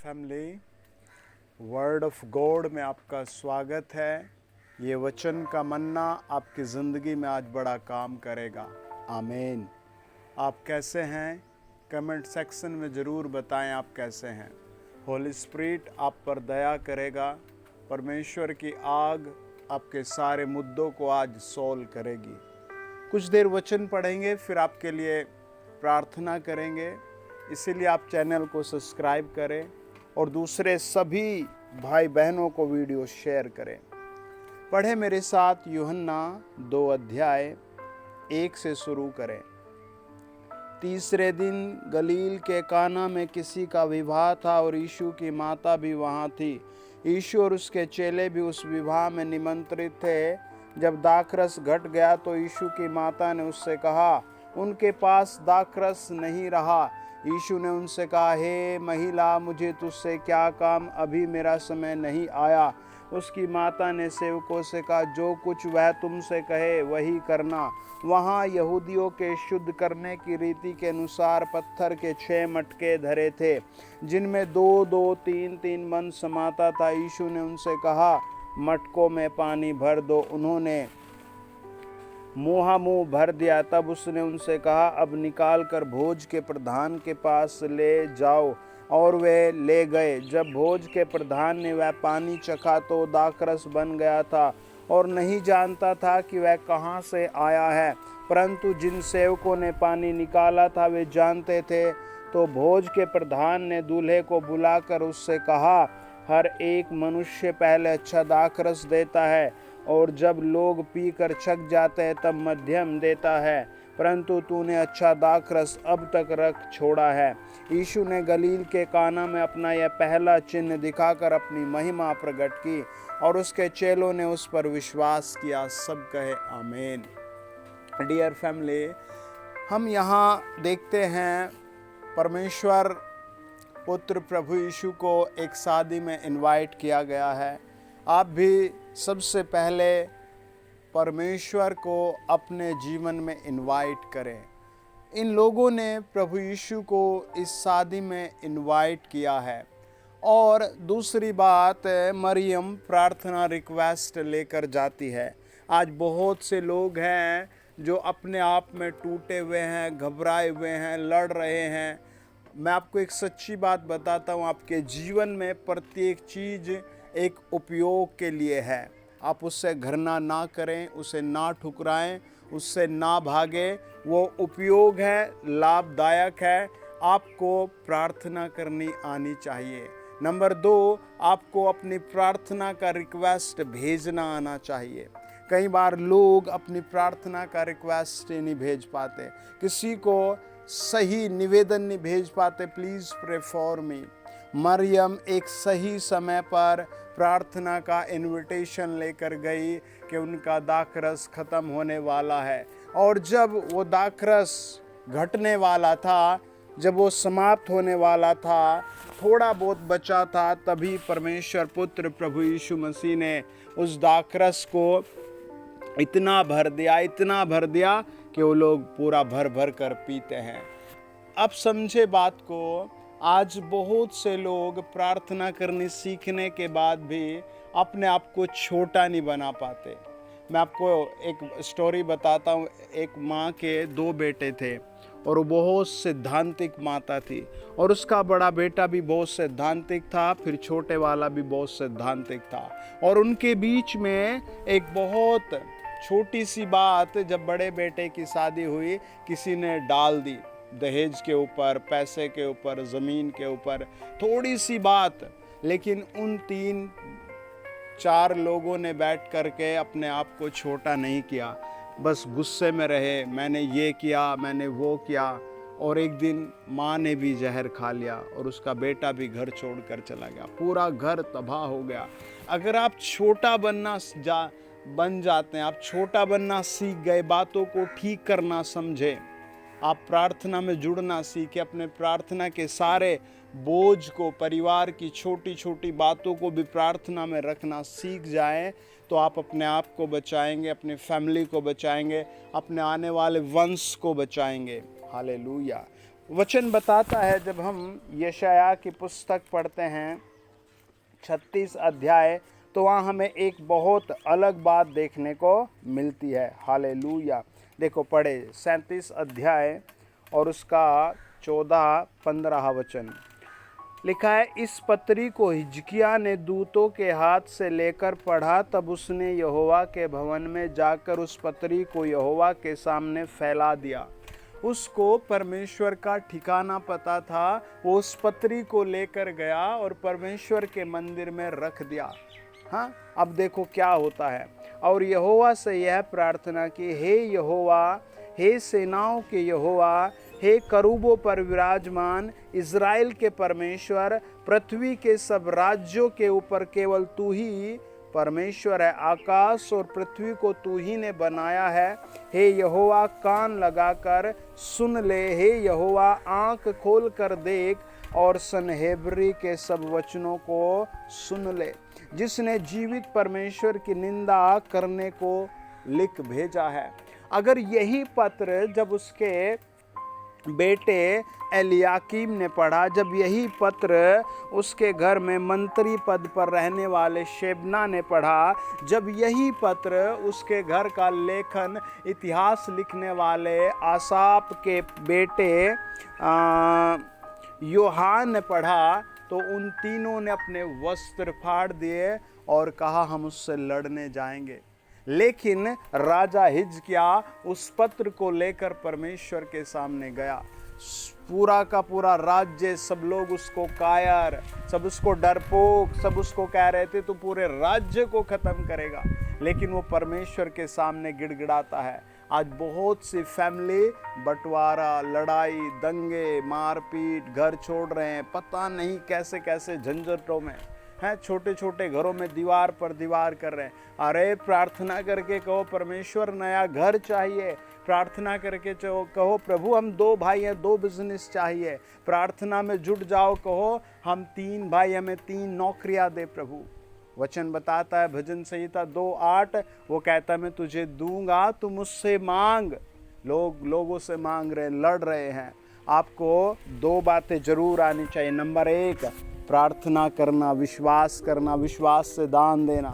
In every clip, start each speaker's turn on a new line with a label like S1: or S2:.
S1: Family, word of God में आपका स्वागत है। ये वचन का मन्ना आपकी ज़िंदगी में आज बड़ा काम करेगा। आमीन। आप कैसे हैं? कमेंट सेक्शन में ज़रूर बताएं आप कैसे हैं। होली स्पिरिट आप पर दया करेगा। परमेश्वर की आग आपके सारे मुद्दों को आज सॉल्व करेगी। कुछ देर वचन पढ़ेंगे, फिर आपके लिए प्रार्थना करेंगे। इसीलिए आप चैनल को सब्सक्राइब करें और दूसरे सभी भाई बहनों को वीडियो शेयर करें। पढ़े मेरे साथ यूहन्ना 2 अध्याय 1 से शुरू करें। तीसरे दिन गलील के काना में किसी का विवाह था और यीशु की माता भी वहाँ थी। यीशु और उसके चेले भी उस विवाह में निमंत्रित थे। जब दाखरस घट गया तो यीशु की माता ने उससे कहा, उनके पास दाखरस नहीं रहा। यीशु ने उनसे कहा, हे महिला, मुझे तुझसे क्या काम, अभी मेरा समय नहीं आया। उसकी माता ने सेवकों से कहा, जो कुछ वह तुमसे कहे वही करना। वहाँ यहूदियों के शुद्ध करने की रीति के अनुसार पत्थर के 6 मटके धरे थे, जिनमें 2-2, 3-3 मन समाता था। यीशु ने उनसे कहा, मटकों में पानी भर दो। उन्होंने मुँह भर दिया। तब उसने उनसे कहा, अब निकाल कर भोज के प्रधान के पास ले जाओ। और वे ले गए। जब भोज के प्रधान ने वह पानी चखा तो दाखरस बन गया था और नहीं जानता था कि वह कहाँ से आया है। परंतु जिन सेवकों ने पानी निकाला था वे जानते थे। तो भोज के प्रधान ने दूल्हे को बुलाकर उससे कहा, हर एक मनुष्य पहले अच्छा दाखरस देता है और जब लोग पीकर छक जाते हैं तब मध्यम देता है, परंतु तूने अच्छा दाखरस अब तक रख छोड़ा है। यीशु ने गलील के काना में अपना यह पहला चिन्ह दिखाकर अपनी महिमा प्रकट की और उसके चेलों ने उस पर विश्वास किया। सब कहे आमीन। डियर फैमिली, हम यहाँ देखते हैं परमेश्वर पुत्र प्रभु यीशु को एक शादी में इनवाइट किया गया है। आप भी सबसे पहले परमेश्वर को अपने जीवन में इनवाइट करें। इन लोगों ने प्रभु यीशु को इस शादी में इनवाइट किया है। और दूसरी बात, मरियम प्रार्थना रिक्वेस्ट लेकर जाती है। आज बहुत से लोग हैं जो अपने आप में टूटे हुए हैं, घबराए हुए हैं, लड़ रहे हैं। मैं आपको एक सच्ची बात बताता हूँ, आपके जीवन में प्रत्येक चीज़ एक उपयोग के लिए है। आप उससे घृणा ना करें, उसे ना ठुकराएं, उससे ना भागें। वो उपयोग है, लाभदायक है। आपको प्रार्थना करनी आनी चाहिए। नंबर 2, आपको अपनी प्रार्थना का रिक्वेस्ट भेजना आना चाहिए। कई बार लोग अपनी प्रार्थना का रिक्वेस्ट नहीं भेज पाते, किसी को सही निवेदन नहीं भेज पाते, please pray for me. Mariam एक सही समय पर प्रार्थना का इनविटेशन लेकर गई कि उनका दाखरस ख़त्म होने वाला है। और जब वो दाखरस घटने वाला था, जब वो समाप्त होने वाला था, थोड़ा बहुत बचा था, तभी परमेश्वर पुत्र प्रभु यीशु मसीह ने उस दाखरस को इतना भर दिया कि वो लोग पूरा भर भर कर पीते हैं। अब समझे बात को। आज बहुत से लोग प्रार्थना करनी सीखने के बाद भी अपने आप को छोटा नहीं बना पाते। मैं आपको एक स्टोरी बताता हूँ। एक माँ के 2 बेटे थे और वो बहुत सैद्धांतिक माता थी और उसका बड़ा बेटा भी बहुत सैद्धांतिक था, फिर छोटे वाला भी बहुत सैद्धांतिक था। और उनके बीच में एक बहुत छोटी सी बात, जब बड़े बेटे की शादी हुई, किसी ने डाल दी दहेज के ऊपर, पैसे के ऊपर, ज़मीन के ऊपर, थोड़ी सी बात। लेकिन उन 3-4 लोगों ने बैठ करके अपने आप को छोटा नहीं किया, बस गुस्से में रहे, मैंने ये किया, मैंने वो किया। और एक दिन माँ ने भी जहर खा लिया और उसका बेटा भी घर छोड़कर चला गया, पूरा घर तबाह हो गया। अगर आप छोटा बन जाते हैं, आप छोटा बनना सीख गए, बातों को ठीक करना समझे, आप प्रार्थना में जुड़ना सीखे, अपने प्रार्थना के सारे बोझ को, परिवार की छोटी छोटी बातों को भी प्रार्थना में रखना सीख जाएं, तो आप अपने आप को बचाएंगे, अपने फैमिली को बचाएंगे, अपने आने वाले वंश को बचाएंगे। हालेलुया। वचन बताता है, जब हम यशायाह की पुस्तक पढ़ते हैं 36 अध्याय, तो वहाँ हमें एक बहुत अलग बात देखने को मिलती है। हालेलूया। देखो पढ़े 37 अध्याय और उसका 14-15 वचन लिखा है। इस पत्री को हिजकिय्याह ने दूतों के हाथ से लेकर पढ़ा, तब उसने यहोवा के भवन में जाकर उस पत्री को यहोवा के सामने फैला दिया। उसको परमेश्वर का ठिकाना पता था, वो उस पत्री को लेकर गया और परमेश्वर के मंदिर में रख दिया। हाँ, अब देखो क्या होता है। और यहोवा से यह प्रार्थना की, हे यहोवा, हे सेनाओं के यहोवा, हे करूबों पर विराजमान इज़राइल के परमेश्वर, पृथ्वी के सब राज्यों के ऊपर केवल तू ही परमेश्वर है। आकाश और पृथ्वी को तू ही ने बनाया है। हे यहोवा, कान लगाकर सुन ले। हे यहोवा, आंख खोल कर देख और सनहेबरी के सब वचनों को सुन ले, जिसने जीवित परमेश्वर की निंदा करने को लिख भेजा है। अगर यही पत्र जब उसके बेटे एलियाकीम ने पढ़ा, जब यही पत्र उसके घर में मंत्री पद पर रहने वाले शेबना ने पढ़ा, जब यही पत्र उसके घर का लेखन इतिहास लिखने वाले आसाप के बेटे योहान ने पढ़ा, तो उन तीनों ने अपने वस्त्र फाड़ दिए और कहा हम उससे लड़ने जाएंगे। लेकिन राजा हिजकिय्याह उस पत्र को लेकर परमेश्वर के सामने गया। पूरा का पूरा राज्य, सब लोग उसको कायर, सब उसको डरपोक, सब उसको कह रहे थे तो पूरे राज्य को खत्म करेगा, लेकिन वो परमेश्वर के सामने गिड़गिड़ाता है। आज बहुत सी फैमिली बंटवारा, लड़ाई, दंगे, मारपीट, घर छोड़ रहे हैं, पता नहीं कैसे कैसे झंझटों में हैं। छोटे छोटे घरों में दीवार पर दीवार कर रहे हैं। अरे प्रार्थना करके कहो परमेश्वर नया घर चाहिए, प्रार्थना करके कहो प्रभु हम 2 भाई हैं, 2 बिजनेस चाहिए, प्रार्थना में जुट जाओ, कहो हम 3 भाई, हमें 3 नौकरियां दे प्रभु। वचन बताता है भजन संहिता 2:8, वो कहता है मैं तुझे दूंगा, तू मुझसे मांग। लोगों से मांग रहे, लड़ रहे हैं। आपको 2 बातें जरूर आनी चाहिए। नंबर 1, प्रार्थना करना, विश्वास करना, विश्वास से दान देना,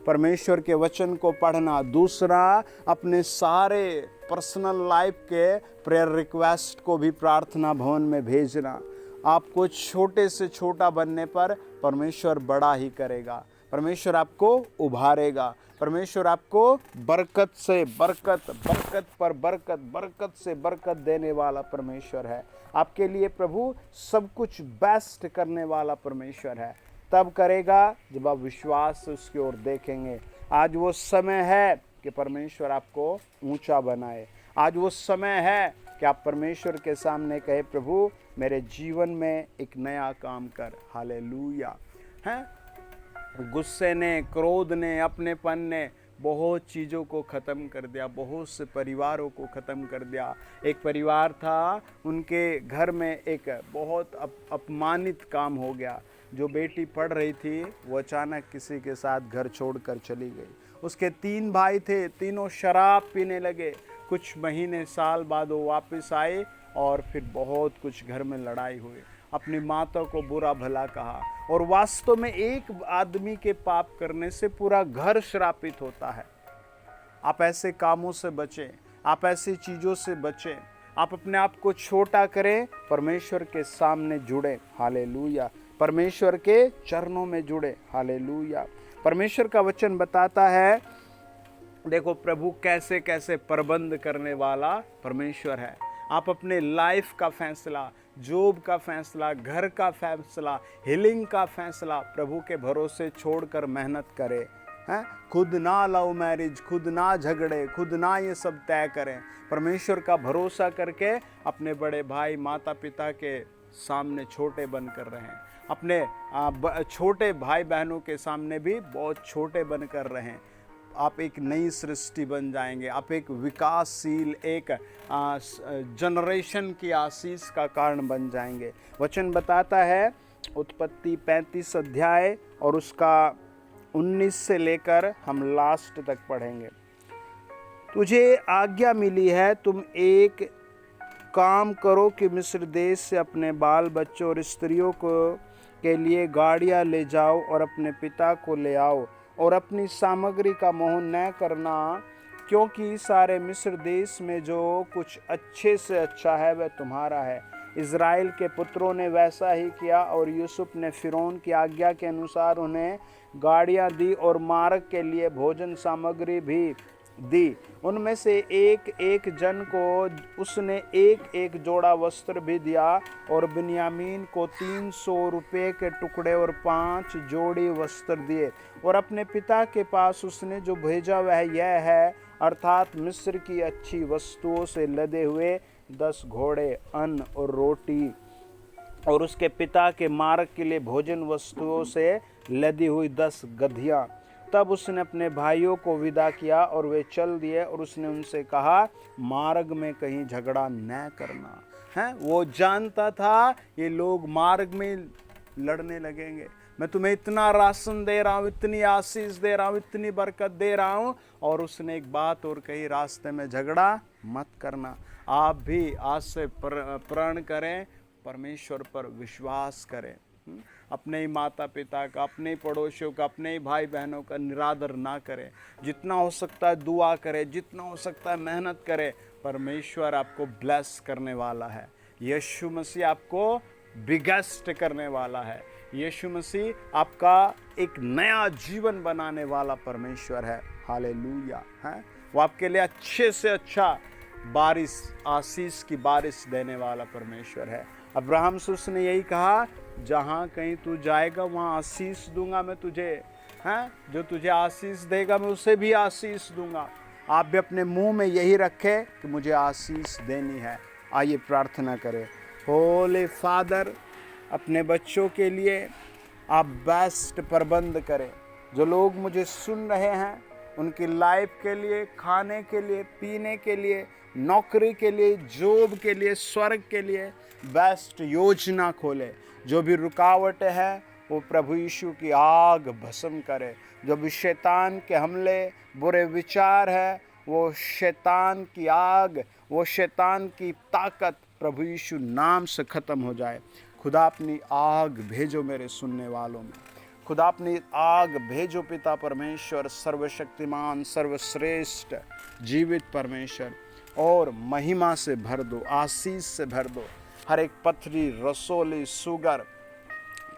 S1: परमेश्वर के वचन को पढ़ना। दूसरा, अपने सारे पर्सनल लाइफ के प्रेयर रिक्वेस्ट को भी प्रार्थना भवन में भेजना। आपको छोटे से छोटा बनने पर परमेश्वर बड़ा ही करेगा। परमेश्वर आपको उभारेगा। परमेश्वर आपको बरकत से बरकत, बरकत पर बरकत, बरकत से बरकत देने वाला परमेश्वर है। आपके लिए प्रभु सब कुछ बेस्ट करने वाला परमेश्वर है। तब करेगा जब आप विश्वास से उसकी ओर देखेंगे। आज वो समय है कि परमेश्वर आपको ऊंचा बनाए। आज वो समय है कि आप परमेश्वर के सामने कहे प्रभु मेरे जीवन में एक नया काम कर। हालेलुया। हैं, गुस्से ने, क्रोध ने, अपनेपन ने बहुत चीज़ों को ख़त्म कर दिया, बहुत से परिवारों को ख़त्म कर दिया। एक परिवार था, उनके घर में एक बहुत अपमानित काम हो गया। जो बेटी पढ़ रही थी वो अचानक किसी के साथ घर छोड़कर चली गई। उसके 3 भाई थे, तीनों शराब पीने लगे। कुछ महीने साल बाद वो वापस आए और फिर बहुत कुछ घर में लड़ाई हुई। अपनी माता को बुरा भला कहा, और वास्तव में एक आदमी के पाप करने से पूरा घर श्रापित होता है। आप ऐसे कामों से बचें, आप ऐसी चीज़ों से बचें। आप अपने आप को छोटा करें, परमेश्वर के सामने जुड़े। हालेलुया। परमेश्वर के चरणों में जुड़े। हालेलुया। परमेश्वर का वचन बताता है, देखो प्रभु कैसे कैसे प्रबंध करने वाला परमेश्वर है। आप अपने लाइफ का फैसला, जॉब का फैसला, घर का फैसला, हीलिंग का फैसला प्रभु के भरोसे छोड़कर मेहनत करें। हैं, खुद ना लव मैरिज, खुद ना झगड़े, खुद ना ये सब तय करें। परमेश्वर का भरोसा करके अपने बड़े भाई माता पिता के सामने छोटे बनकर रहें। अपने छोटे भाई बहनों के सामने भी बहुत छोटे बनकर रहें। आप एक नई सृष्टि बन जाएंगे। आप एक विकासशील, एक जनरेशन की आशीष का कारण बन जाएंगे। वचन बताता है उत्पत्ति 35 अध्याय और उसका 19 से लेकर हम लास्ट तक पढ़ेंगे। तुझे आज्ञा मिली है, तुम एक काम करो कि मिस्र देश से अपने बाल बच्चों और स्त्रियों को के लिए गाड़ियाँ ले जाओ और अपने पिता को ले आओ और अपनी सामग्री का मोह न करना, क्योंकि सारे मिस्र देश में जो कुछ अच्छे से अच्छा है वह तुम्हारा है। इज़राइल के पुत्रों ने वैसा ही किया और यूसुफ ने फ़िरौन की आज्ञा के अनुसार उन्हें गाड़ियाँ दी और मार्ग के लिए भोजन सामग्री भी दी। उनमें से एक एक जन को उसने एक एक जोड़ा वस्त्र भी दिया और बिन्यामीन को 300 रुपये के टुकड़े और 5 जोड़ी वस्त्र दिए। और अपने पिता के पास उसने जो भेजा वह यह है, अर्थात मिस्र की अच्छी वस्तुओं से लदे हुए 10 घोड़े, अन्न और रोटी, और उसके पिता के मार्ग के लिए भोजन वस्तुओं से लदी हुई 10 गधियाँ। तब उसने अपने भाइयों को विदा किया और वे चल दिए। और उसने उनसे कहा, मार्ग में कहीं झगड़ा न करना। है, वो जानता था ये लोग मार्ग में लड़ने लगेंगे। मैं तुम्हें इतना राशन दे रहा हूँ, इतनी आशीष दे रहा हूँ, इतनी बरकत दे रहा हूँ, और उसने एक बात और कही, रास्ते में झगड़ा मत करना। आप भी आज से प्रण करें, परमेश्वर पर विश्वास करें, अपने ही माता पिता का, अपने ही पड़ोसियों का, अपने ही भाई बहनों का निरादर ना करें। जितना हो सकता है दुआ करें, जितना हो सकता है मेहनत करें। परमेश्वर आपको ब्लेस करने वाला है। यीशु मसीह आपको बिगेस्ट करने वाला है। यीशु मसीह आपका एक नया जीवन बनाने वाला परमेश्वर है। हालेलुया। है, वो आपके लिए अच्छे से अच्छा बारिश, आशीष की बारिश देने वाला परमेश्वर है। अब्राहम से उसने यही कहा, जहाँ कहीं तू जाएगा वहाँ आशीष दूंगा मैं तुझे। हैं, जो तुझे आशीष देगा मैं उसे भी आशीष दूंगा। आप भी अपने मुंह में यही रखें कि मुझे आशीष देनी है। आइए प्रार्थना करें। होली फादर, अपने बच्चों के लिए आप बेस्ट प्रबंध करें। जो लोग मुझे सुन रहे हैं उनकी लाइफ के लिए, खाने के लिए, पीने के लिए, नौकरी के लिए, जॉब के लिए, स्वर्ग के लिए बेस्ट योजना खोले। जो भी रुकावटें हैं वो प्रभु यीशु की आग भस्म करे। जो भी शैतान के हमले, बुरे विचार है, वो शैतान की आग, वो शैतान की ताकत प्रभु यीशु नाम से ख़त्म हो जाए। खुदा अपनी आग भेजो मेरे सुनने वालों में। खुदा अपनी आग भेजो पिता परमेश्वर, सर्वशक्तिमान, सर्वश्रेष्ठ, जीवित परमेश्वर, और महिमा से भर दो, आशीष से भर दो। हर एक पथरी, रसोली, sugar,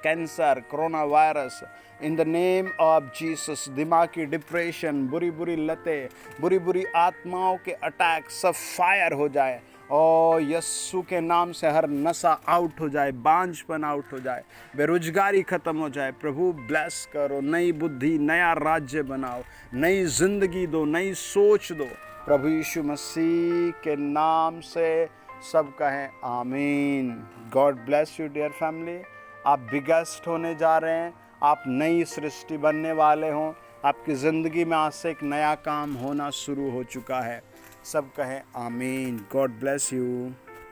S1: cancer, corona virus, in the name of Jesus, दिमागी डिप्रेशन, बुरी बुरी लतें, बुरी बुरी आत्माओं के अटैक सब फायर हो जाए। और यस्सु के नाम से हर नशा आउट हो जाए, बांझपन आउट हो जाए, बेरोजगारी ख़त्म हो जाए। प्रभु ब्लेस करो, नई बुद्धि, नया राज्य बनाओ, नई जिंदगी दो, नई सोच दो। प्रभु यीशु मसीह के नाम से सब कहें आमीन। God bless you dear family. आप बिगेस्ट होने जा रहे हैं, आप नई सृष्टि बनने वाले हों। आपकी ज़िंदगी में आज से एक नया काम होना शुरू हो चुका है। सब कहें आमीन। God bless you.